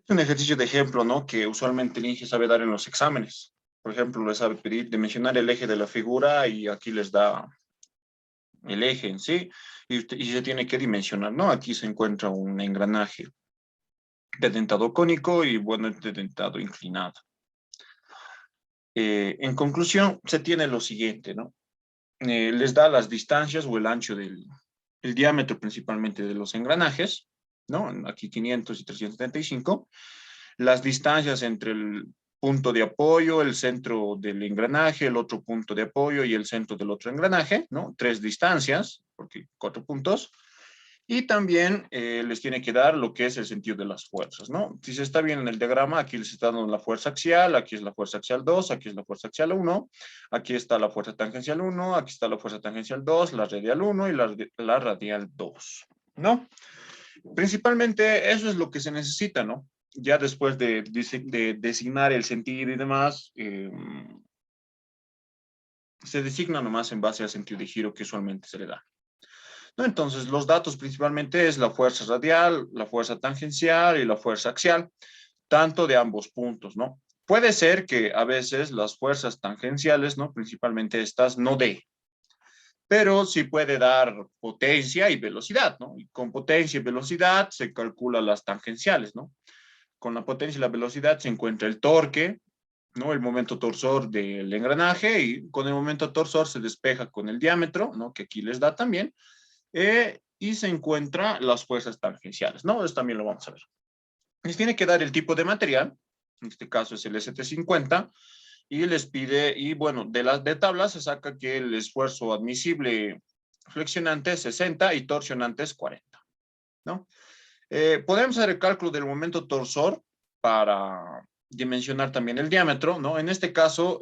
Es un ejercicio de ejemplo, ¿no? Que usualmente el INGE sabe dar en los exámenes. Por ejemplo, les sabe pedir dimensionar el eje de la figura y aquí les da el eje en sí y se tiene que dimensionar, ¿no? Aquí se encuentra un engranaje de dentado cónico y, bueno, de dentado inclinado. En conclusión, se tiene lo siguiente, ¿no? Les da las distancias o el ancho el diámetro principalmente de los engranajes, ¿no? Aquí 500 y 375. Las distancias entre el punto de apoyo, el centro del engranaje, el otro punto de apoyo y el centro del otro engranaje, ¿no? 3 distancias, porque 4 puntos. Y también les tiene que dar lo que es el sentido de las fuerzas, ¿no? Si se está bien en el diagrama, aquí les está dando la fuerza axial, aquí es la fuerza axial 2, aquí es la fuerza axial 1, aquí está la fuerza tangencial 1, aquí está la fuerza tangencial 2, la radial 1 y la radial 2, ¿no? Principalmente eso es lo que se necesita, ¿no? Ya después de designar el sentido y demás, se designa nomás en base al sentido de giro que usualmente se le da. ¿No? Entonces, los datos principalmente es la fuerza radial, la fuerza tangencial y la fuerza axial, tanto de ambos puntos, ¿no? Puede ser que a veces las fuerzas tangenciales, ¿no? Principalmente estas, no dé, pero sí puede dar potencia y velocidad, ¿no? Y con potencia y velocidad se calculan las tangenciales, ¿no? Con la potencia y la velocidad se encuentra el torque, ¿no? El momento torsor del engranaje y con el momento torsor se despeja con el diámetro, ¿no? Que aquí les da también. Y se encuentran las fuerzas tangenciales, ¿no? Eso también lo vamos a ver. Les tiene que dar el tipo de material, en este caso es el ST50, y les pide, y bueno, de tabla se saca que el esfuerzo admisible flexionante es 60 y torsionante es 40, ¿no? Podemos hacer el cálculo del momento torsor para dimensionar también el diámetro, ¿no? En este caso,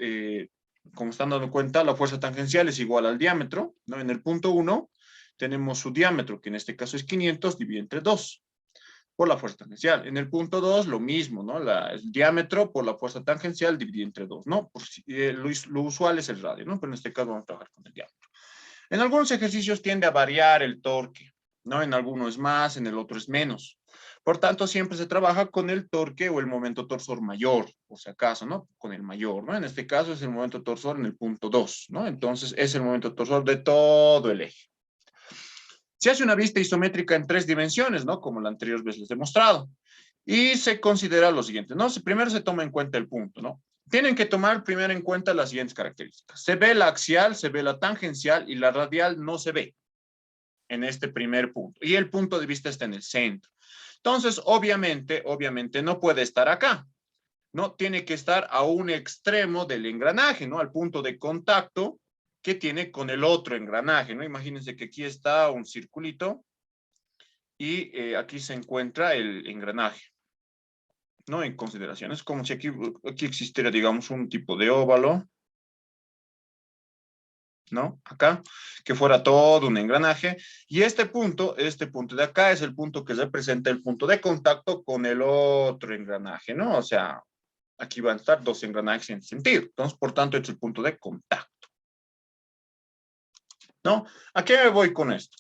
como están dando cuenta, la fuerza tangencial es igual al diámetro, ¿no? En el punto 1 tenemos su diámetro, que en este caso es 500, dividido entre 2 por la fuerza tangencial. En el punto 2, lo mismo, ¿no? El diámetro por la fuerza tangencial dividido entre 2, ¿no? Lo usual es el radio, ¿no? Pero en este caso vamos a trabajar con el diámetro. En algunos ejercicios tiende a variar el torque, ¿no? En alguno es más, en el otro es menos. Por tanto, siempre se trabaja con el torque o el momento torsor mayor, por si acaso, ¿no? Con el mayor, ¿no? En este caso es el momento torsor en el punto 2, ¿no? Entonces, es el momento torsor de todo el eje. Se hace una vista isométrica en 3 dimensiones, ¿no? Como la anterior vez les he mostrado. Y se considera lo siguiente, ¿no? Primero se toma en cuenta el punto, ¿no? Tienen que tomar primero en cuenta las siguientes características. Se ve la axial, se ve la tangencial y la radial no se ve en este primer punto. Y el punto de vista está en el centro. Entonces, obviamente no puede estar acá, ¿no? Tiene que estar a un extremo del engranaje, ¿no? Al punto de contacto que tiene con el otro engranaje, ¿no? Imagínense que aquí está un circulito y aquí se encuentra el engranaje, ¿no? En consideración. Es como si aquí existiera, digamos, un tipo de óvalo, ¿no? Acá, que fuera todo un engranaje. Y este punto de acá es el punto que representa el punto de contacto con el otro engranaje, ¿no? O sea, aquí van a estar 2 engranajes en sentido. Entonces, por tanto, este es el punto de contacto, ¿no? ¿A qué me voy con esto?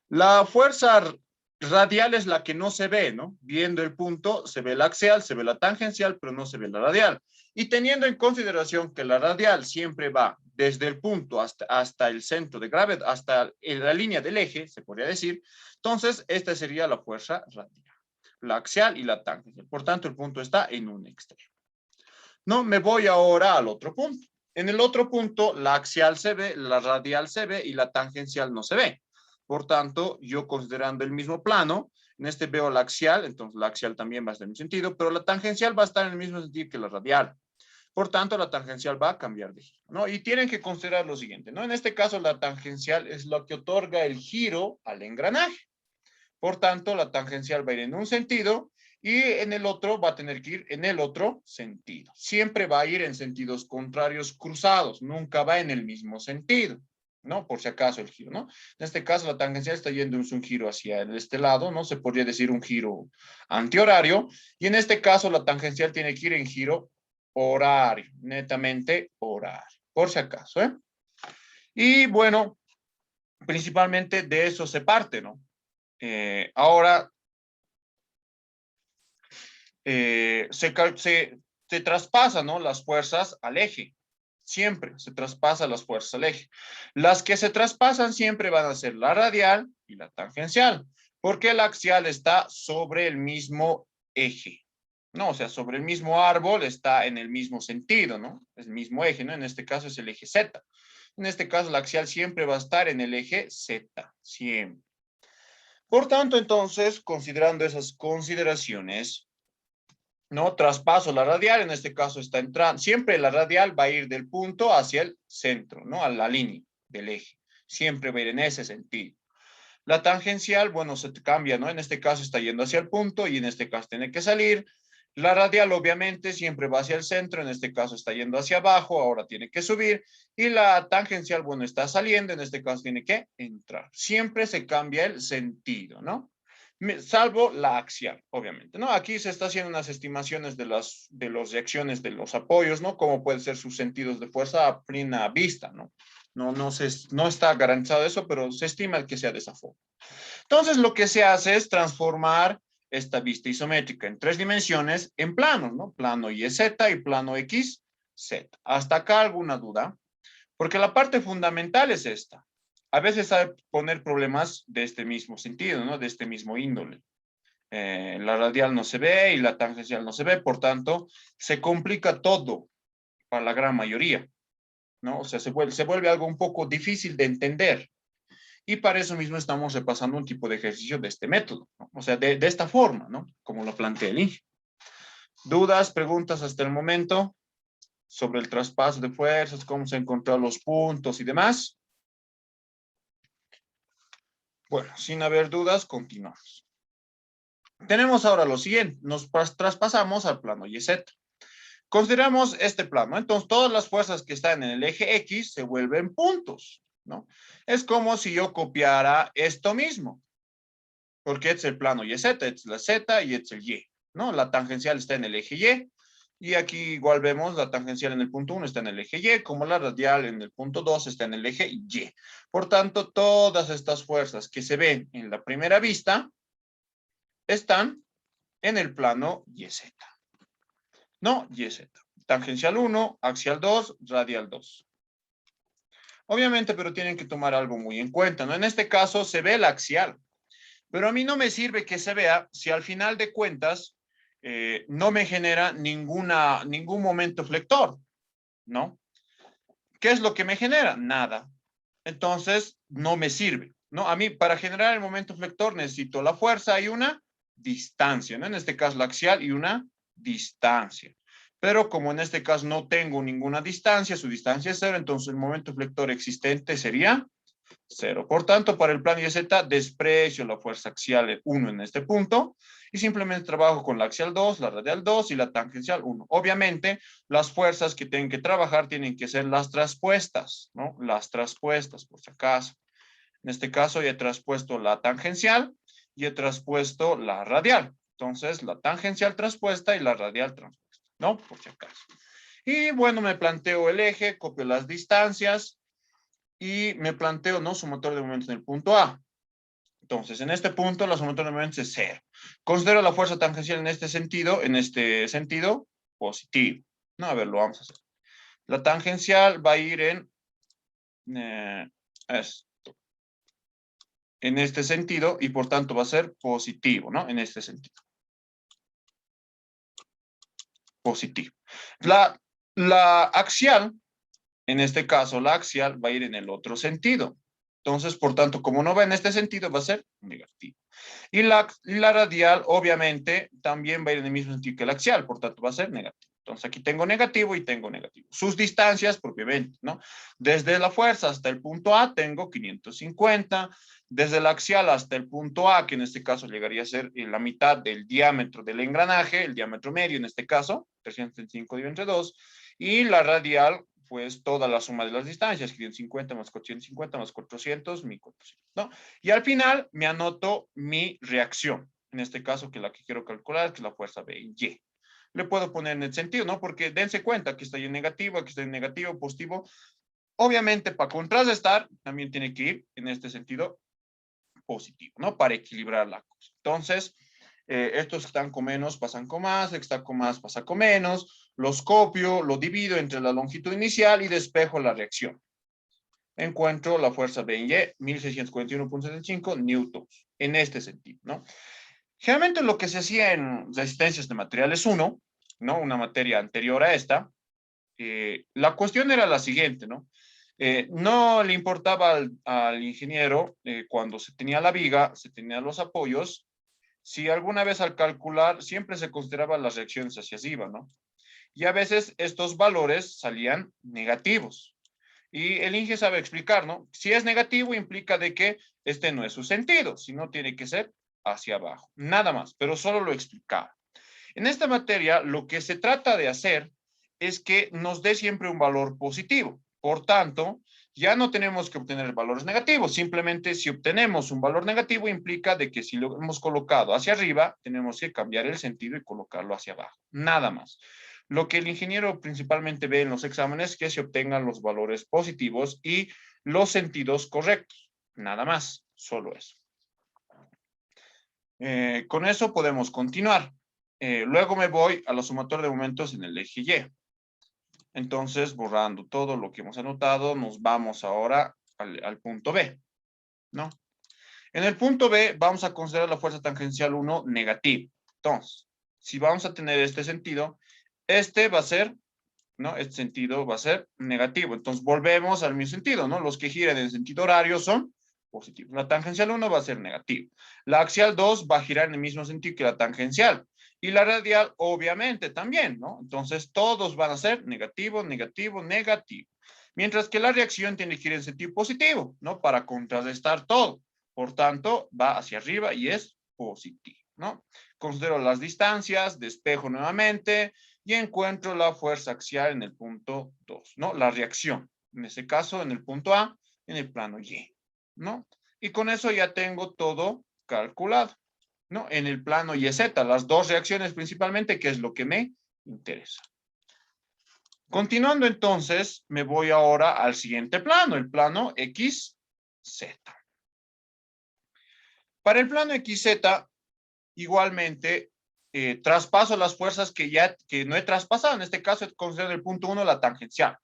La fuerza radial es la que no se ve, ¿no? Viendo el punto, se ve la axial, se ve la tangencial, pero no se ve la radial. Y teniendo en consideración que la radial siempre va desde el punto hasta el centro de gravedad, hasta la línea del eje, se podría decir, entonces esta sería la fuerza radial, la axial y la tangencial. Por tanto, el punto está en un extremo. No, me voy ahora al otro punto. En el otro punto, la axial se ve, la radial se ve y la tangencial no se ve. Por tanto, yo considerando el mismo plano, en este veo la axial, entonces la axial también va a estar en el mismo sentido, pero la tangencial va a estar en el mismo sentido que la radial. Por tanto, la tangencial va a cambiar de giro, ¿no? Y tienen que considerar lo siguiente, ¿no? En este caso, la tangencial es lo que otorga el giro al engranaje. Por tanto, la tangencial va a ir en un sentido y en el otro va a tener que ir en el otro sentido. Siempre va a ir en sentidos contrarios cruzados, nunca va en el mismo sentido, ¿no? Por si acaso el giro, ¿no? En este caso la tangencial está yendo en un giro hacia este lado, ¿no? Se podría decir un giro antihorario y en este caso la tangencial tiene que ir en giro horario, netamente horario, por si acaso, ¿eh? Y bueno, principalmente de eso se parte, ¿no? Ahora, se traspasan, ¿no?, las fuerzas al eje. Siempre se traspasan las fuerzas al eje. Las que se traspasan siempre van a ser la radial y la tangencial, porque la axial está sobre el mismo eje. No, o sea, sobre el mismo árbol está en el mismo sentido, ¿no? Es el mismo eje, ¿no? En este caso es el eje Z. En este caso la axial siempre va a estar en el eje Z, siempre. Por tanto, entonces, considerando esas consideraciones, ¿no? Traspaso la radial, en este caso está entrando, siempre la radial va a ir del punto hacia el centro, ¿no? A la línea del eje. Siempre va a ir en ese sentido. La tangencial, bueno, se cambia, ¿no? En este caso está yendo hacia el punto y en este caso tiene que salir. La radial, obviamente, siempre va hacia el centro, en este caso está yendo hacia abajo, ahora tiene que subir. Y la tangencial, bueno, está saliendo, en este caso tiene que entrar. Siempre se cambia el sentido, ¿no? Salvo la axial, obviamente, ¿no? Aquí se está haciendo unas estimaciones de las reacciones de los apoyos, ¿no? Cómo pueden ser sus sentidos de fuerza a plena vista, ¿no? No está garantizado eso, pero se estima que sea de esa forma. Entonces, lo que se hace es transformar esta vista isométrica en 3 dimensiones en planos, ¿no? Plano YZ y plano XZ. ¿Hasta acá alguna duda? Porque la parte fundamental es esta. A veces hay que poner problemas de este mismo sentido, ¿no? De este mismo índole. La radial no se ve y la tangencial no se ve, por tanto, se complica todo para la gran mayoría, ¿no? O sea, se vuelve algo un poco difícil de entender. Y para eso mismo estamos repasando un tipo de ejercicio de este método, ¿no? O sea, de esta forma, ¿no? Como lo plantea el INGE. ¿Dudas, preguntas hasta el momento sobre el traspaso de fuerzas, cómo se han encontrado los puntos y demás? Bueno, sin haber dudas, continuamos. Tenemos ahora lo siguiente, nos traspasamos al plano YZ. Consideramos este plano, entonces todas las fuerzas que están en el eje X se vuelven puntos, ¿no? Es como si yo copiara esto mismo, porque este es el plano YZ, este es la Z y este es el Y, ¿no? La tangencial está en el eje Y, y aquí igual vemos la tangencial en el punto 1 está en el eje Y, como la radial en el punto 2 está en el eje Y. Por tanto, todas estas fuerzas que se ven en la primera vista están en el plano YZ. No, YZ. Tangencial 1, axial 2, radial 2. Obviamente, pero tienen que tomar algo muy en cuenta, ¿no? En este caso se ve el axial, pero a mí no me sirve que se vea si al final de cuentas no me genera ningún momento flector, ¿no? ¿Qué es lo que me genera? Nada. Entonces, no me sirve, ¿no? A mí, para generar el momento flector, necesito la fuerza y una distancia, ¿no? En este caso, la axial y una distancia. Pero como en este caso no tengo ninguna distancia, su distancia es 0, entonces el momento flector existente sería 0. Por tanto, para el plano YZ, desprecio la fuerza axial 1 en este punto y simplemente trabajo con la axial 2, la radial 2 y la tangencial 1. Obviamente, las fuerzas que tienen que trabajar tienen que ser las traspuestas, ¿no? Las traspuestas, por si acaso. En este caso, ya he traspuesto la tangencial y he traspuesto la radial. Entonces, la tangencial traspuesta y la radial traspuesta, ¿no? Por si acaso. Y bueno, me planteo el eje, copio las distancias y me planteo, ¿no?, sumatorio de momentos en el punto A. Entonces, en este punto, la sumatoria de momentos es 0. Considero la fuerza tangencial en este sentido, positivo. No, a ver, lo vamos a hacer. La tangencial va a ir en esto. En este sentido, y por tanto va a ser positivo, ¿no? En este sentido. Positivo. La axial, en este caso, la axial va a ir en el otro sentido. Entonces, por tanto, como no va en este sentido, va a ser negativo. Y la radial, obviamente, también va a ir en el mismo sentido que la axial, por tanto, va a ser negativo. Entonces, aquí tengo negativo y tengo negativo. Sus distancias, propiamente, ¿no? Desde la fuerza hasta el punto A tengo 550. Desde la axial hasta el punto A, que en este caso llegaría a ser la mitad del diámetro del engranaje, el diámetro medio en este caso, 335 dividido entre 2. Y la radial, pues toda la suma de las distancias, 550 más 450 más 400, 1400, ¿no? Y al final me anoto mi reacción, en este caso que la que quiero calcular, que es la fuerza B y Y. Le puedo poner en el sentido, ¿no? Porque dense cuenta que está en negativo, aquí está en negativo, positivo. Obviamente, para contrarrestar, también tiene que ir en este sentido positivo, ¿no? Para equilibrar la cosa. Entonces, Estos que están con menos pasan con más, el que está con más pasa con menos, los copio, lo divido entre la longitud inicial y despejo la reacción. Encuentro la fuerza B en Y, 1641.75 newtons, en este sentido, ¿no? Generalmente lo que se hacía en resistencias de materiales 1, ¿no? Una materia anterior a esta, la cuestión era la siguiente, ¿no? No le importaba al ingeniero cuando se tenía la viga, se tenían los apoyos, si alguna vez al calcular siempre se consideraban las reacciones hacia arriba, ¿no? Y a veces estos valores salían negativos. Y el Inge sabe explicar, ¿no? Si es negativo implica de que este no es su sentido, sino tiene que ser hacia abajo. Nada más, pero solo lo explicaba. En esta materia, lo que se trata de hacer es que nos dé siempre un valor positivo. Por tanto, ya no tenemos que obtener valores negativos. Simplemente si obtenemos un valor negativo implica de que si lo hemos colocado hacia arriba, tenemos que cambiar el sentido y colocarlo hacia abajo. Nada más. Lo que el ingeniero principalmente ve en los exámenes es que se obtengan los valores positivos y los sentidos correctos. Nada más, solo eso. Con eso podemos continuar. Luego me voy a la sumatoria de momentos en el eje Y. Entonces, borrando todo lo que hemos anotado, nos vamos ahora al punto B, ¿no? En el punto B vamos a considerar la fuerza tangencial 1 negativa. Entonces, si vamos a tener este sentido, este va a ser, ¿no? Este sentido va a ser negativo. Entonces, volvemos al mismo sentido, ¿no? Los que giran en sentido horario son positivos. La tangencial 1 va a ser negativa. La axial 2 va a girar en el mismo sentido que la tangencial. Y la radial, obviamente, también, ¿no? Entonces, todos van a ser negativo, negativo, negativo. Mientras que la reacción tiene que ir en sentido positivo, ¿no? Para contrarrestar todo. Por tanto, va hacia arriba y es positivo, ¿no? Considero las distancias, despejo nuevamente y encuentro la fuerza axial en el punto 2, ¿no? La reacción, en este caso, en el punto A, en el plano Y, ¿no? Y con eso ya tengo todo calculado, ¿no? En el plano YZ, las dos reacciones principalmente, que es lo que me interesa. Continuando entonces, me voy ahora al siguiente plano, el plano XZ. Para el plano XZ, igualmente, traspaso las fuerzas que no he traspasado. En este caso, considero el punto 1 la tangencial.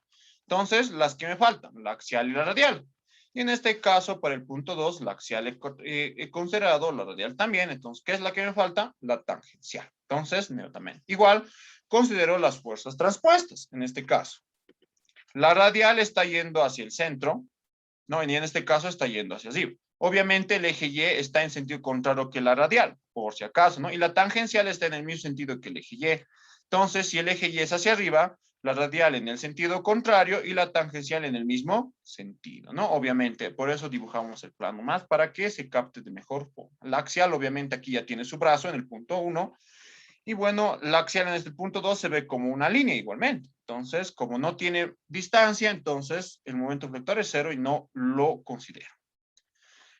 Entonces, las que me faltan, la axial y la radial. Y en este caso, para el punto 2, la axial he considerado, la radial también. Entonces, ¿qué es la que me falta? La tangencial. Entonces, inmediatamente. Igual, considero las fuerzas transpuestas, en este caso. La radial está yendo hacia el centro, ¿no? Y en este caso está yendo hacia arriba. Obviamente el eje Y está en sentido contrario que la radial, por si acaso, ¿no? Y la tangencial está en el mismo sentido que el eje Y. Entonces, si el eje Y es hacia arriba, la radial en el sentido contrario y la tangencial en el mismo sentido, ¿no? Obviamente, por eso dibujamos el plano más para que se capte de mejor forma. La axial, obviamente, aquí ya tiene su brazo en el punto 1. Y bueno, la axial en este punto 2 se ve como una línea igualmente. Entonces, como no tiene distancia, entonces el momento flector es 0 y no lo considero.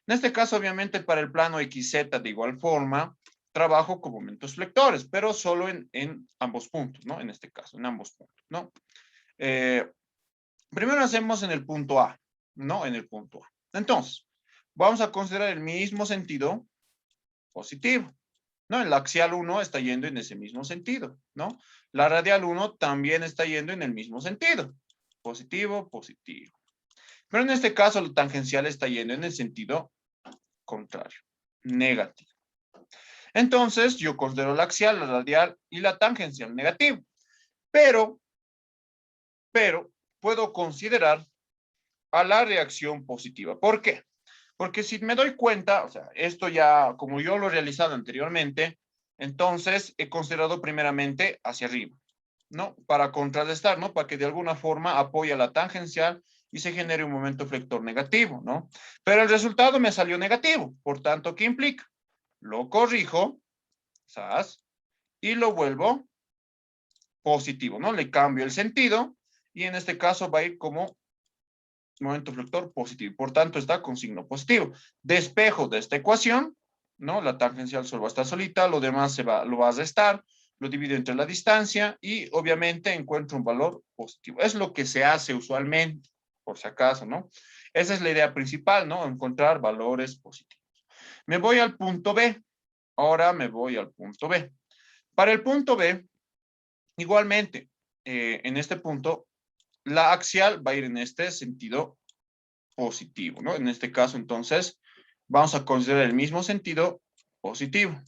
En este caso, obviamente, para el plano XZ de igual forma, trabajo con momentos flectores, pero solo en ambos puntos, ¿no? En este caso, en ambos puntos, ¿no? Primero hacemos en el punto A, ¿no? En el punto A. Entonces, vamos a considerar el mismo sentido positivo, ¿no? El axial 1 está yendo en ese mismo sentido, ¿no? La radial 1 también está yendo en el mismo sentido. Positivo, positivo. Pero en este caso, la tangencial está yendo en el sentido contrario, negativo. Entonces, yo considero la axial, la radial y la tangencial negativo. Pero, puedo considerar a la reacción positiva. ¿Por qué? Porque si me doy cuenta, o sea, esto ya, como yo lo he realizado anteriormente, entonces he considerado primeramente hacia arriba, ¿no? Para contrarrestar, ¿no? Para que de alguna forma apoye a la tangencial y se genere un momento flector negativo, ¿no? Pero el resultado me salió negativo, por tanto, ¿qué implica? Lo corrijo, ¿sabes? Y lo vuelvo positivo, ¿no? Le cambio el sentido y en este caso va a ir como momento flector positivo. Por tanto, está con signo positivo. Despejo de esta ecuación, ¿no? La tangencial solo va a estar solita, lo demás lo va a restar, lo divido entre la distancia y obviamente encuentro un valor positivo. Es lo que se hace usualmente, por si acaso, ¿no? Esa es la idea principal, ¿no? Encontrar valores positivos. Me voy al punto B. Ahora me voy al punto B. Para el punto B, igualmente, en este punto, la axial va a ir en este sentido positivo, ¿no? En este caso, entonces, vamos a considerar el mismo sentido positivo.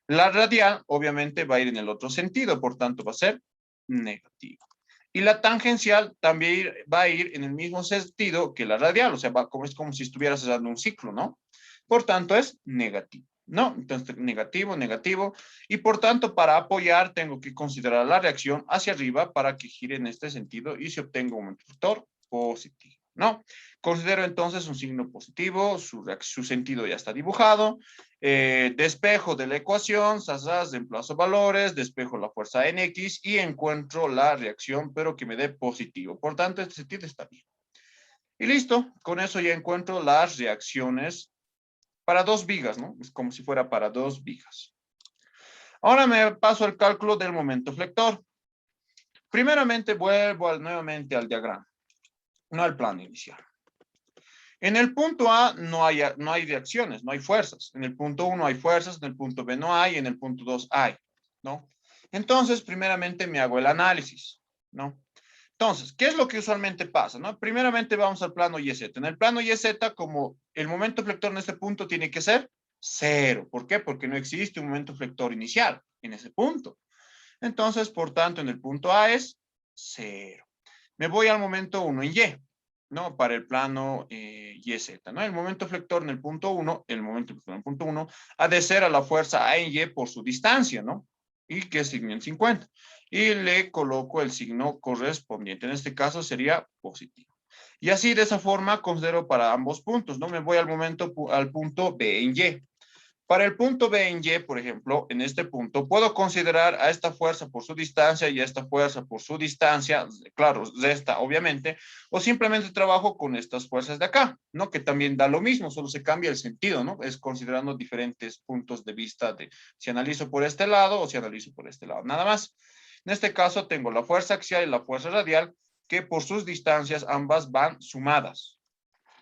La radial, obviamente, va a ir en el otro sentido, por tanto, va a ser negativo. Y la tangencial también va a ir en el mismo sentido que la radial, o sea, es como si estuvieras cerrando un ciclo, ¿no? Por tanto, es negativo, ¿no? Entonces, negativo, negativo. Y por tanto, para apoyar, tengo que considerar la reacción hacia arriba para que gire en este sentido y se obtenga un vector positivo, ¿no? Considero entonces un signo positivo, su sentido ya está dibujado. Despejo de la ecuación, reemplazo valores, despejo la fuerza en X y encuentro la reacción, pero que me dé positivo. Por tanto, este sentido está bien. Y listo, con eso ya encuentro las reacciones para 2 vigas, ¿no? Es como si fuera para 2 vigas. Ahora me paso al cálculo del momento flector. Primeramente vuelvo nuevamente al diagrama, no al plano inicial. En el punto A no hay reacciones, no hay fuerzas. En el punto 1 hay fuerzas, en el punto B no hay, en el punto 2 hay, ¿no? Entonces, primeramente me hago el análisis, ¿no? Entonces, ¿qué es lo que usualmente pasa, no? Primeramente vamos al plano YZ. En el plano YZ, como el momento flector en este punto tiene que ser 0. ¿Por qué? Porque no existe un momento flector inicial en ese punto. Entonces, por tanto, en el punto A es 0. Me voy al momento 1 en Y, ¿no? Para el plano YZ, ¿no? El momento flector en el punto 1, el momento flector en el punto 1, ha de ser a la fuerza A en Y por su distancia, ¿no? Y que es signo en 50. Y le coloco el signo correspondiente. En este caso sería positivo. Y así, de esa forma, considero para ambos puntos, ¿no? Me voy al punto B en Y. Para el punto B en Y, por ejemplo, en este punto, puedo considerar a esta fuerza por su distancia y a esta fuerza por su distancia, claro, esta obviamente, o simplemente trabajo con estas fuerzas de acá, ¿no? Que también da lo mismo, solo se cambia el sentido, ¿no? Es considerando diferentes puntos de vista de si analizo por este lado o si analizo por este lado, nada más. En este caso tengo la fuerza axial y la fuerza radial, que por sus distancias ambas van sumadas.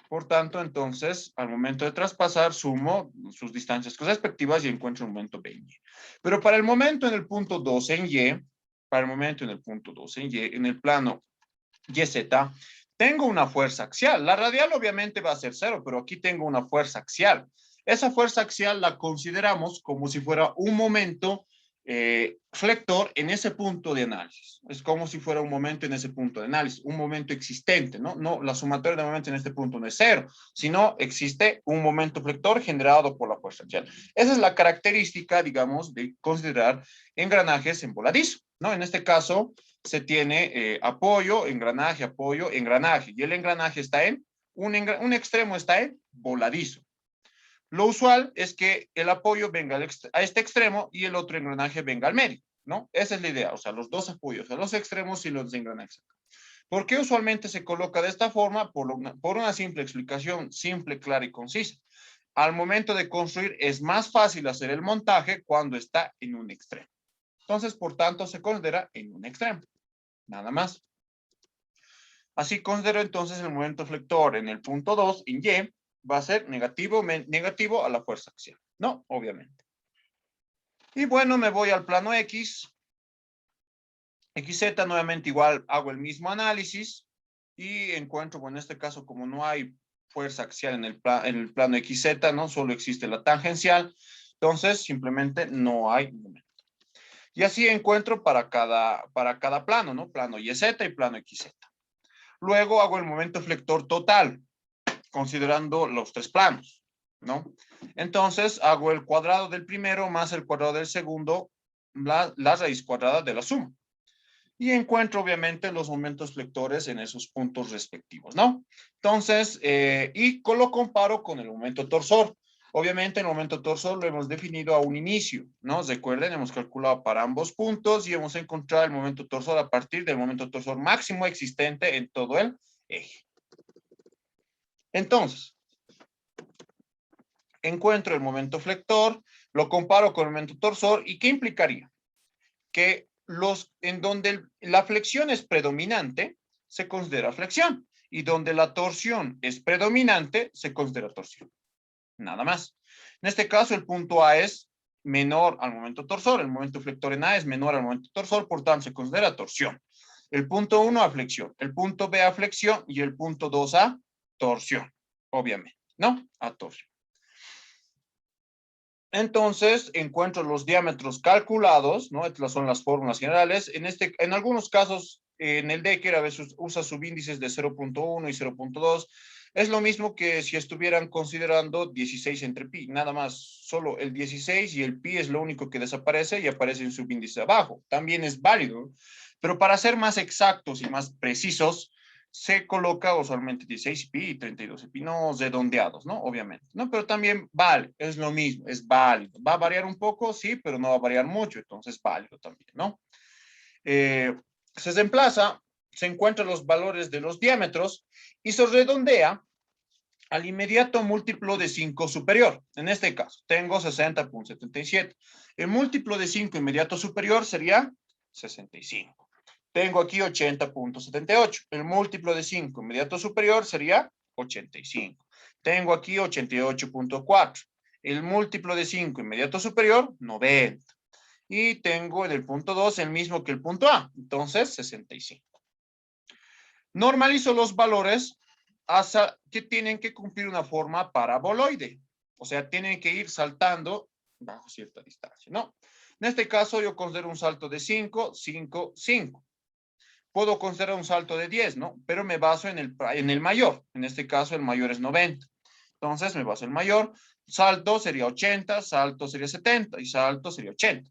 Por tanto, entonces, al momento de traspasar, sumo sus distancias respectivas y encuentro el momento B en Y. Pero para el momento en el punto 2 en Y, para el momento en el punto 2 en Y, en el plano YZ, tengo una fuerza axial. La radial obviamente va a ser 0, pero aquí tengo una fuerza axial. Esa fuerza axial la consideramos como si fuera un momento flector en ese punto de análisis. Es como si fuera un momento en ese punto de análisis, un momento existente, ¿no? No, la sumatoria de momentos en este punto no es 0, sino existe un momento flector generado por la fuerza axial. Esa es la característica, digamos, de considerar engranajes en voladizo, ¿no? En este caso, se tiene apoyo, engranaje, y el engranaje está en, un extremo está en voladizo. Lo usual es que el apoyo venga a este extremo y el otro engranaje venga al medio, ¿no? Esa es la idea, o sea, los dos apoyos a los extremos y los engranajes. ¿Por qué usualmente se coloca de esta forma? Por una simple explicación, simple, clara y concisa. Al momento de construir es más fácil hacer el montaje cuando está en un extremo. Entonces, por tanto, se considera en un extremo. Nada más. Así considero entonces el momento flector en el punto 2 en Y va a ser negativo a la fuerza axial. No, obviamente. Y bueno, me voy al plano X. XZ nuevamente igual hago el mismo análisis y encuentro, bueno, en este caso como no hay fuerza axial en el plano XZ, ¿no? Solo existe la tangencial. Entonces simplemente no hay momento. Y así encuentro para cada plano, ¿no? Plano YZ y plano XZ. Luego hago el momento flector total, considerando los 3 planos, ¿no? Entonces hago el cuadrado del primero más el cuadrado del segundo, la raíz cuadrada de la suma. Y encuentro obviamente los momentos flectores en esos puntos respectivos, ¿no? Entonces, y lo comparo con el momento torsor. Obviamente el momento torsor lo hemos definido a un inicio, ¿no? Recuerden, hemos calculado para ambos puntos y hemos encontrado el momento torsor a partir del momento torsor máximo existente en todo el eje. Entonces, encuentro el momento flector, lo comparo con el momento torsor y ¿qué implicaría? Que en donde la flexión es predominante, se considera flexión y donde la torsión es predominante, se considera torsión. Nada más. En este caso, el punto A es menor al momento torsor. El momento flector en A es menor al momento torsor, por tanto se considera torsión. El punto 1 a flexión, el punto B a flexión y el punto 2 a torsión, obviamente, ¿no? A torsión. Entonces, encuentro los diámetros calculados, ¿no? Estas son las fórmulas generales. En algunos casos, en el Decker a veces usa subíndices de 0.1 y 0.2. Es lo mismo que si estuvieran considerando 16 entre pi, nada más. Solo el 16 y el pi es lo único que desaparece y aparece en subíndice abajo. También es válido, pero para ser más exactos y más precisos, se coloca usualmente 16 pi y 32 pi, no redondeados, ¿no? Obviamente, ¿no? Pero también vale, es lo mismo, es válido. ¿Va a variar un poco? Sí, pero no va a variar mucho, entonces válido también, ¿no? Se reemplaza, se encuentran los valores de los diámetros y se redondea al inmediato múltiplo de 5 superior. En este caso, tengo 60.77. El múltiplo de 5 inmediato superior sería 65. Tengo aquí 80.78. El múltiplo de 5 inmediato superior sería 85. Tengo aquí 88.4. El múltiplo de 5 inmediato superior, 90. Y tengo en el punto 2 el mismo que el punto A. Entonces, 65. Normalizo los valores hasta que tienen que cumplir una forma paraboloide. O sea, tienen que ir saltando bajo cierta distancia, ¿no? En este caso, yo considero un salto de 5, 5, 5. Puedo considerar un salto de 10, ¿no? Pero me baso en el mayor. En este caso, el mayor es 90. Entonces, me baso en el mayor. Salto sería 80, salto sería 70 y salto sería 80.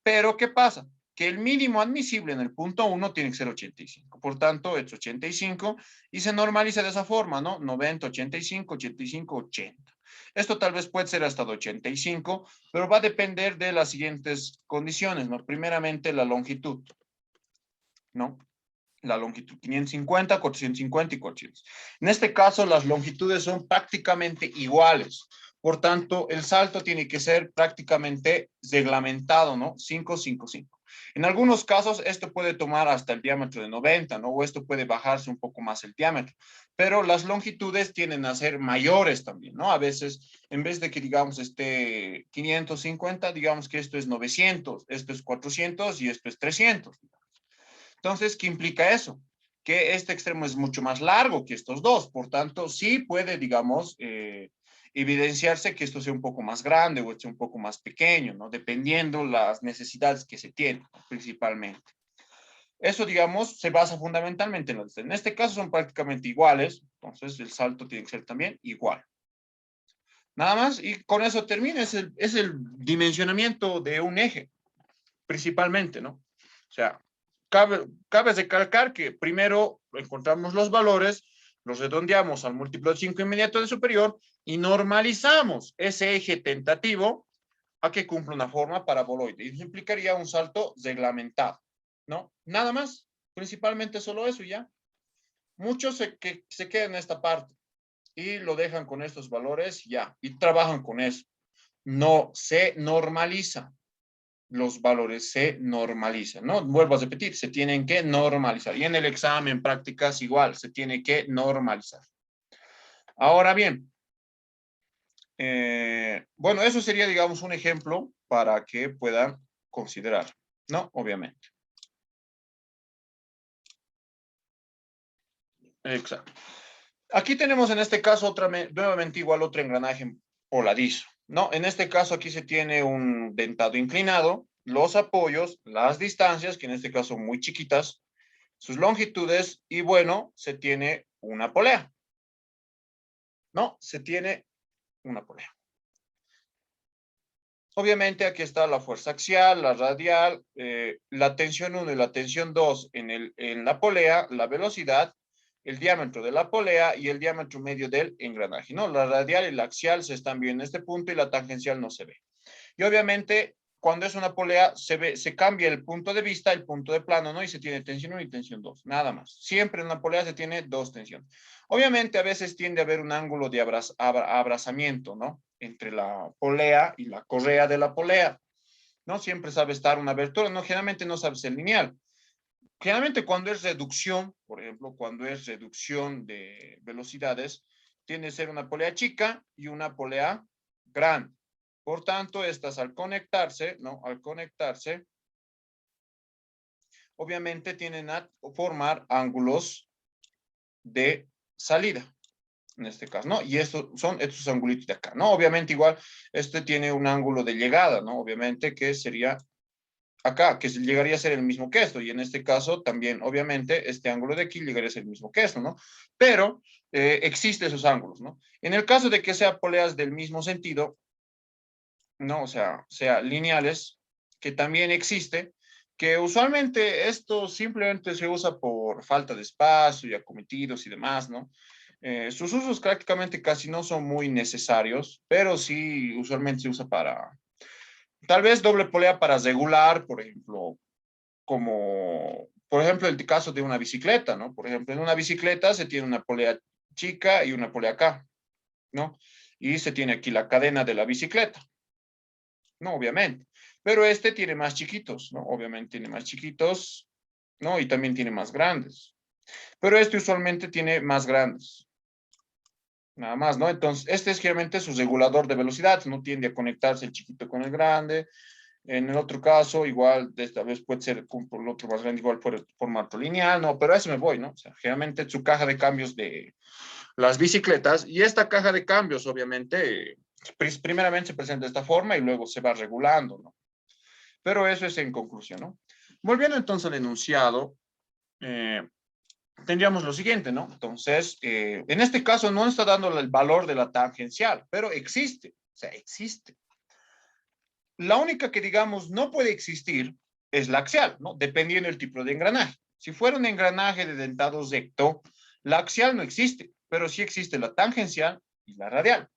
Pero, ¿qué pasa? Que el mínimo admisible en el punto 1 tiene que ser 85. Por tanto, es 85 y se normaliza de esa forma, ¿no? 90, 85, 85, 80. Esto tal vez puede ser hasta de 85, pero va a depender de las siguientes condiciones, ¿no? Primeramente, la longitud, ¿no? La longitud 550, 450 y 400. En este caso, las longitudes son prácticamente iguales. Por tanto, el salto tiene que ser prácticamente reglamentado, ¿no? 5, 5, 5. En algunos casos, esto puede tomar hasta el diámetro de 90, ¿no? O esto puede bajarse un poco más el diámetro. Pero las longitudes tienden a ser mayores también, ¿no? A veces, en vez de que digamos 550, digamos que esto es 900, esto es 400 y esto es 300. Entonces, ¿qué implica eso? Que este extremo es mucho más largo que estos dos, por tanto, sí puede, digamos, evidenciarse que esto sea un poco más grande o sea un poco más pequeño, ¿no? Dependiendo las necesidades que se tienen, principalmente. Eso, digamos, se basa fundamentalmente en en este caso son prácticamente iguales, entonces el salto tiene que ser también igual. Nada más, y con eso termina, es el dimensionamiento de un eje, principalmente, ¿no? O sea, cabe recalcar que primero encontramos los valores, los redondeamos al múltiplo de 5 inmediato de superior y normalizamos ese eje tentativo a que cumpla una forma paraboloide. Y eso implicaría un salto reglamentado, ¿no? Nada más, principalmente solo eso y ya. Muchos se quedan en esta parte y lo dejan con estos valores ya, y trabajan con eso. No se normaliza. Los valores se normalizan, ¿no? Vuelvo a repetir, se tienen que normalizar. Y en el examen, prácticas, igual, se tiene que normalizar. Ahora bien, bueno, eso sería, digamos, un ejemplo para que puedan considerar, ¿no? Obviamente. Exacto. Aquí tenemos en este caso nuevamente igual otro engranaje voladizo, ¿no? En este caso aquí se tiene un dentado inclinado, los apoyos, las distancias, que en este caso son muy chiquitas, sus longitudes y bueno, se tiene una polea, ¿no? Se tiene una polea. Obviamente aquí está la fuerza axial, la radial, la tensión 1 y la tensión 2 en la polea, la velocidad, el diámetro de la polea y el diámetro medio del engranaje, ¿no? La radial y la axial se están viendo en este punto y la tangencial no se ve. Y obviamente, cuando es una polea, se cambia el punto de vista, el punto de plano, ¿no? Y se tiene tensión 1 y tensión 2, nada más. Siempre en una polea se tiene dos tensiones. Obviamente, a veces tiende a haber un ángulo de abrazamiento, ¿no? Entre la polea y la correa de la polea. No siempre sabe estar una abertura, no, generalmente no sabe ser lineal. Generalmente cuando es reducción, por ejemplo, cuando es reducción de velocidades, tiende a ser una polea chica y una polea grande. Por tanto, estas al conectarse, ¿no? Al conectarse, obviamente tienen a formar ángulos de salida, en este caso, ¿no? Y estos son estos angulitos de acá, ¿no? Obviamente igual, este tiene un ángulo de llegada, ¿no? Obviamente que sería acá, que llegaría a ser el mismo que esto, y en este caso también, obviamente, este ángulo de aquí llegaría a ser el mismo que esto, ¿no? Pero existen esos ángulos, ¿no? En el caso de que sean poleas del mismo sentido, ¿no? O sea lineales, que también existe, que usualmente esto simplemente se usa por falta de espacio y acometidos y demás, ¿no? Sus usos prácticamente casi no son muy necesarios, pero sí usualmente se usa para, tal vez doble polea para regular, por ejemplo, como, por ejemplo, el caso de una bicicleta, ¿no? Por ejemplo, en una bicicleta se tiene una polea chica y una polea acá, ¿no? Y se tiene aquí la cadena de la bicicleta. No, obviamente. Pero este tiene más chiquitos, ¿no? Obviamente tiene más chiquitos, ¿no? Y también tiene más grandes. Pero este usualmente tiene más grandes. Nada más, ¿no? Entonces, este es generalmente su regulador de velocidad, no tiende a conectarse el chiquito con el grande. En el otro caso, igual, de esta vez puede ser por el otro más grande, igual por formato lineal, ¿no? Pero a eso me voy, ¿no? O sea, generalmente su caja de cambios de las bicicletas, y esta caja de cambios, obviamente, primeramente se presenta de esta forma y luego se va regulando, ¿no? Pero eso es en conclusión, ¿no? Volviendo entonces al enunciado, eh, tendríamos lo siguiente, ¿no? Entonces, en este caso no está dando el valor de la tangencial, pero existe, o sea, existe. La única que, digamos, no puede existir es la axial, ¿no? Dependiendo del tipo de engranaje. Si fuera un engranaje de dentado recto, la axial no existe, pero sí existe la tangencial y la radial.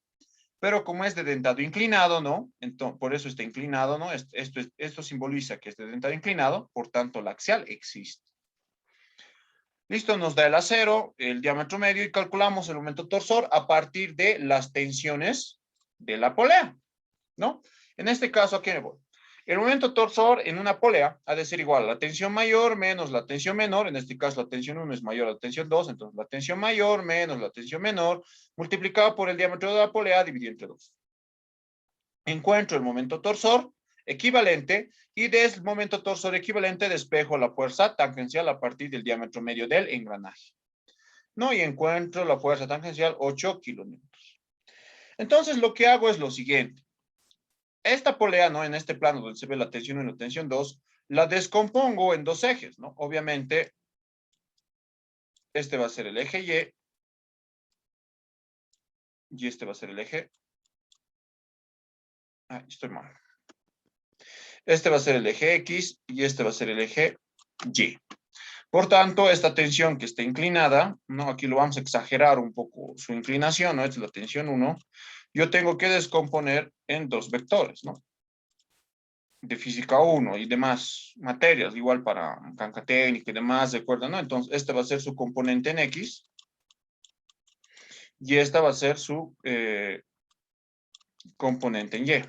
Pero como es de dentado inclinado, ¿no? Entonces, por eso está inclinado, ¿no? Esto simboliza que es de dentado inclinado, por tanto, la axial existe. Listo, nos da el acero, el diámetro medio y calculamos el momento torsor a partir de las tensiones de la polea, ¿no? En este caso, ¿a qué me voy? El momento torsor en una polea ha de ser igual a la tensión mayor menos la tensión menor. En este caso, la tensión 1 es mayor a la tensión 2, entonces la tensión mayor menos la tensión menor multiplicado por el diámetro de la polea dividido entre 2. Encuentro el momento torsor equivalente y del momento torsor equivalente despejo la fuerza tangencial a partir del diámetro medio del engranaje. ¿No? Y encuentro la fuerza tangencial 8 kilonewtons. Entonces, lo que hago es lo siguiente. Esta polea, ¿no? En este plano donde se ve la tensión 1 y la tensión 2, la descompongo en dos ejes, ¿no? Obviamente, este va a ser el eje y este va a ser el eje. Ah, estoy mal. Este va a ser el eje X y este va a ser el eje Y. Por tanto, esta tensión que está inclinada, ¿no? Aquí lo vamos a exagerar un poco su inclinación, ¿no? Esta es la tensión 1. Yo tengo que descomponer en dos vectores, ¿no? De física 1 y demás materias, igual para mecánica técnica y demás, ¿de acuerdo? ¿No? Entonces, este va a ser su componente en X y esta va a ser su componente en Y.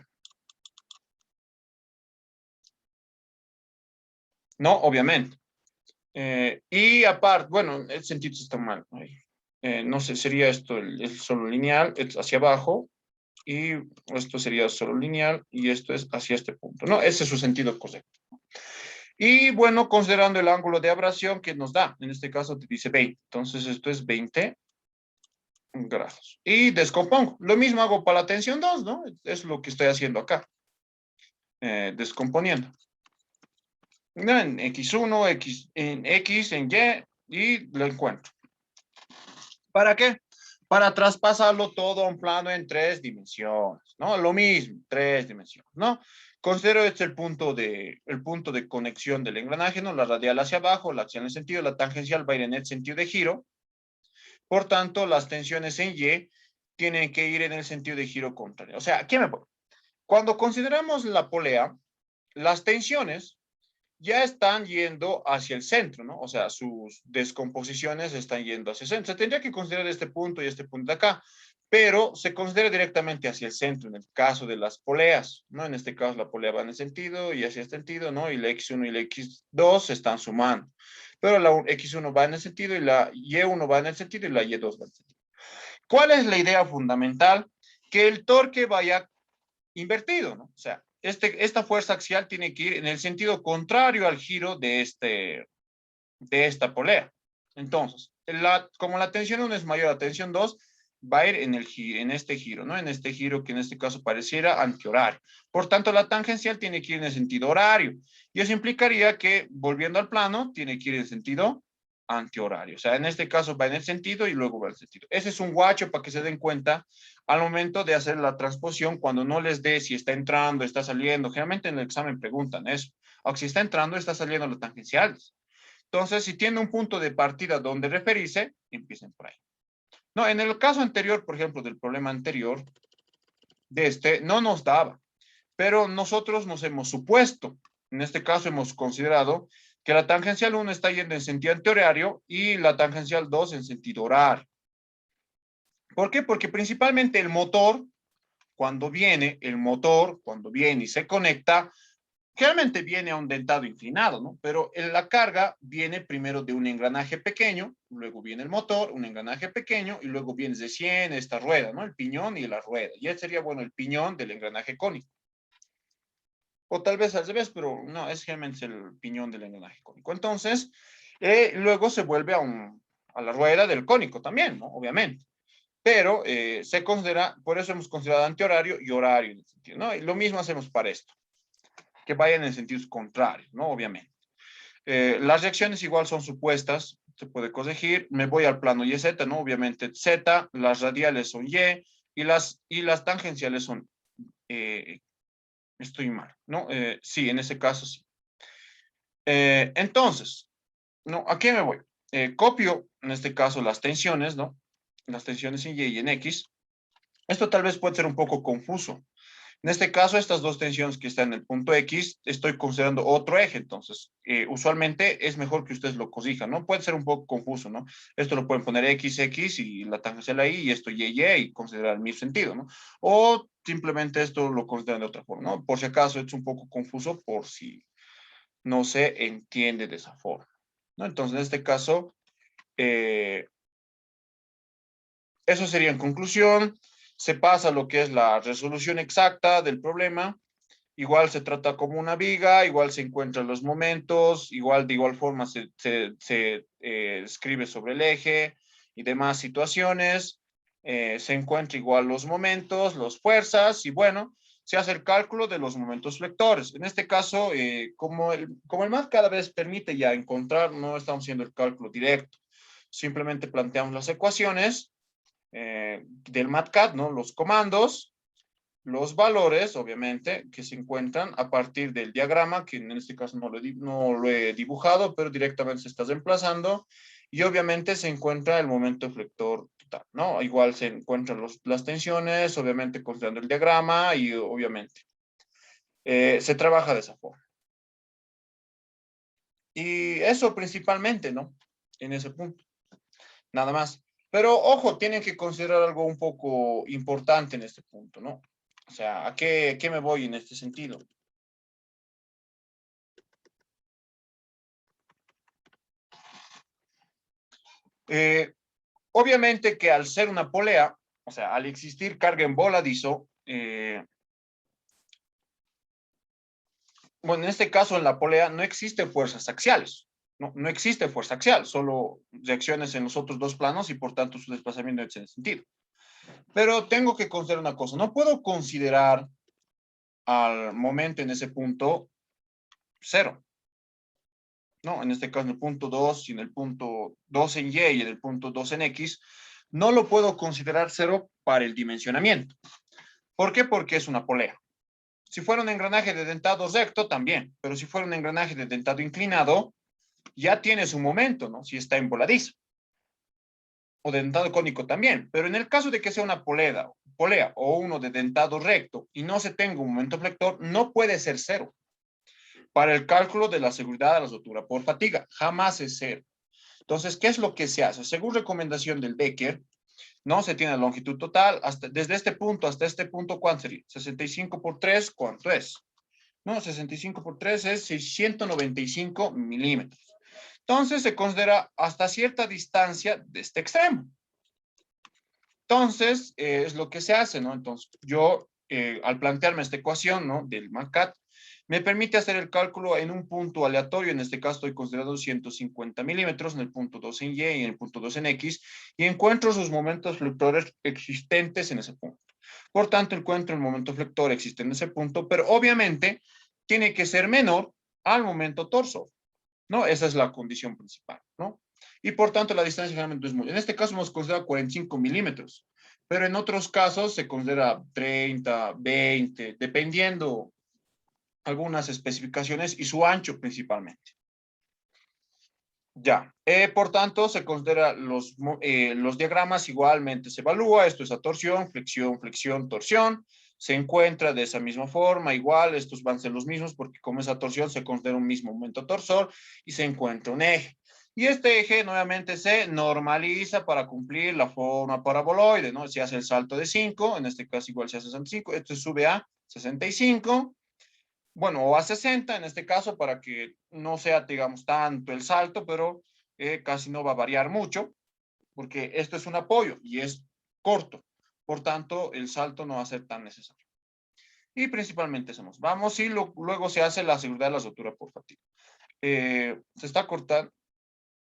No, obviamente. Y aparte, bueno, el sentido está mal. No sé, sería esto el solo lineal, es hacia abajo, y esto sería solo lineal, y esto es hacia este punto. No, ese es su sentido correcto. Y bueno, considerando el ángulo de abrasión que nos da, en este caso te dice 20. Entonces esto es 20 grados. Y descompongo. Lo mismo hago para la tensión 2, ¿no? Es lo que estoy haciendo acá. Descomponiendo. En X1, en X, en Y, y lo encuentro. ¿Para qué? Para traspasarlo todo a un plano en tres dimensiones, ¿no? Lo mismo, tres dimensiones, ¿no? Considero este el punto de conexión del engranaje, ¿no? La radial hacia abajo, la axial en el sentido, la tangencial va a ir en el sentido de giro. Por tanto, las tensiones en Y tienen que ir en el sentido de giro contrario. O sea, ¿qué me voy? Cuando consideramos la polea, las tensiones ya están yendo hacia el centro, ¿no? O sea, sus descomposiciones están yendo hacia el centro. Se tendría que considerar este punto y este punto de acá, pero se considera directamente hacia el centro en el caso de las poleas, ¿no? En este caso la polea va en el sentido y hacia este sentido, ¿no? Y la X1 y la X2 se están sumando. Pero la X1 va en el sentido y la Y1 va en el sentido y la Y2 va en el sentido. ¿Cuál es la idea fundamental? Que el torque vaya invertido, ¿no? O sea, esta fuerza axial tiene que ir en el sentido contrario al giro de esta polea. Entonces, como la tensión 1 es mayor a la tensión 2, va a ir en este giro, ¿no? En este giro que en este caso pareciera antihorario. Por tanto, la tangencial tiene que ir en el sentido horario. Y eso implicaría que, volviendo al plano, tiene que ir en sentido antihorario. O sea, en este caso va en el sentido y luego va en el sentido. Ese es un guacho para que se den cuenta al momento de hacer la transposición, cuando no les dé si está entrando, está saliendo. Generalmente en el examen preguntan eso. O si está entrando, está saliendo los tangenciales. Entonces, si tiene un punto de partida donde referirse, empiecen por ahí. No, en el caso anterior, por ejemplo, del problema anterior, no nos daba, pero nosotros nos hemos supuesto, en este caso hemos considerado que la tangencial 1 está yendo en sentido antihorario y la tangencial 2 en sentido horario. ¿Por qué? Porque principalmente cuando viene y se conecta, generalmente viene a un dentado inclinado, ¿no? Pero la carga viene primero de un engranaje pequeño, luego viene el motor, un engranaje pequeño, y luego viene de 100 esta rueda, ¿no? El piñón y la rueda. Y este sería, bueno, el piñón del engranaje cónico. O tal vez al revés, pero no, es generalmente el piñón del engranaje cónico. Entonces, luego se vuelve a la rueda del cónico también, ¿no? Obviamente. Pero se considera, por eso hemos considerado antihorario y horario, ¿no? Y lo mismo hacemos para esto, que vayan en sentidos contrarios, ¿no? Obviamente. Las reacciones igual son supuestas, se puede corregir. Me voy al plano Y Z, ¿no? Obviamente Z, las radiales son y las tangenciales son, estoy mal, ¿no? Sí, en ese caso sí. Entonces, ¿no? ¿A qué me voy? Copio, en este caso, las tensiones, ¿no? Las tensiones en Y y en X. Esto tal vez puede ser un poco confuso. En este caso, estas dos tensiones que están en el punto X, estoy considerando otro eje, entonces, usualmente es mejor que ustedes lo corrijan, ¿no? Puede ser un poco confuso, ¿no? Esto lo pueden poner X, X y la tangencial ahí, y esto Y, y considerar el mismo sentido, ¿no? O simplemente esto lo consideran de otra forma, ¿no? Por si acaso es un poco confuso, por si no se entiende de esa forma, ¿no? Entonces, en este caso, eh, eso sería en conclusión. Se pasa a lo que es la resolución exacta del problema. Igual se trata como una viga, igual se encuentran los momentos, igual de igual forma se escribe sobre el eje y demás situaciones. Se encuentra igual los momentos, las fuerzas y bueno, se hace el cálculo de los momentos flectores. En este caso, como el MAT cada vez permite ya encontrar, no estamos haciendo el cálculo directo. Simplemente planteamos las ecuaciones del MATCAD, ¿no? Los comandos, los valores, obviamente, que se encuentran a partir del diagrama, que en este caso no lo he dibujado, pero directamente se está reemplazando, y obviamente se encuentra el momento eflector total, ¿no? Igual se encuentran las tensiones, obviamente considerando el diagrama, y obviamente se trabaja de esa forma. Y eso principalmente, ¿no? En ese punto, nada más. Pero ojo, tienen que considerar algo un poco importante en este punto, ¿no? O sea, ¿a qué me voy en este sentido? Eh, Obviamente que al ser una polea, o sea, al existir carga en voladizo, bueno, en este caso en la polea no existen fuerzas axiales, no existe fuerza axial, solo reacciones en los otros dos planos y por tanto su desplazamiento es en ese sentido. Pero tengo que considerar una cosa, no puedo considerar al momento en ese punto cero. ¿No? En este caso, en el punto 2 y en el punto 2 en Y y en el punto 2 en X, no lo puedo considerar cero para el dimensionamiento. ¿Por qué? Porque es una polea. Si fuera un engranaje de dentado recto, también, pero si fuera un engranaje de dentado inclinado, ya tiene su momento, ¿no? Si está en voladizo. O de dentado cónico también. Pero en el caso de que sea una polea o uno de dentado recto y no se tenga un momento flector, no puede ser cero. Para el cálculo de la seguridad de la rotura por fatiga, jamás es cero. Entonces, ¿qué es lo que se hace? Según recomendación del Becker, no se tiene la longitud total, desde este punto hasta este punto, ¿cuánto sería? 65 por 3, ¿cuánto es? No, 65 por 3 es 695 milímetros. Entonces, se considera hasta cierta distancia de este extremo. Entonces, es lo que se hace, ¿no? Entonces, yo al plantearme esta ecuación, ¿no? Del MACAT, me permite hacer el cálculo en un punto aleatorio. En este caso estoy considerando 150 milímetros, en el punto 2 en Y y en el punto 2 en X, y encuentro sus momentos flectores existentes en ese punto. Por tanto, encuentro el momento flector existente en ese punto, pero obviamente tiene que ser menor al momento torso, ¿no? Esa es la condición principal, ¿no? Y por tanto, la distancia generalmente es muy... En este caso hemos considerado 45 milímetros, pero en otros casos se considera 30, 20, dependiendo algunas especificaciones y su ancho principalmente. Ya, por tanto, se considera los diagramas igualmente se evalúa, esto es a torsión, flexión, flexión, torsión, se encuentra de esa misma forma, igual, estos van a ser los mismos porque como esa torsión se considera un mismo momento torsor y se encuentra un eje. Y este eje nuevamente se normaliza para cumplir la forma paraboloide, ¿no? Se hace el salto de 5, en este caso igual se hace 65, esto sube a 65, bueno, o a 60 en este caso para que no sea, digamos, tanto el salto, pero casi no va a variar mucho, porque esto es un apoyo y es corto. Por tanto, el salto no va a ser tan necesario. Y principalmente hacemos, vamos y luego se hace la seguridad de la sutura por fatiga. Se está cortando,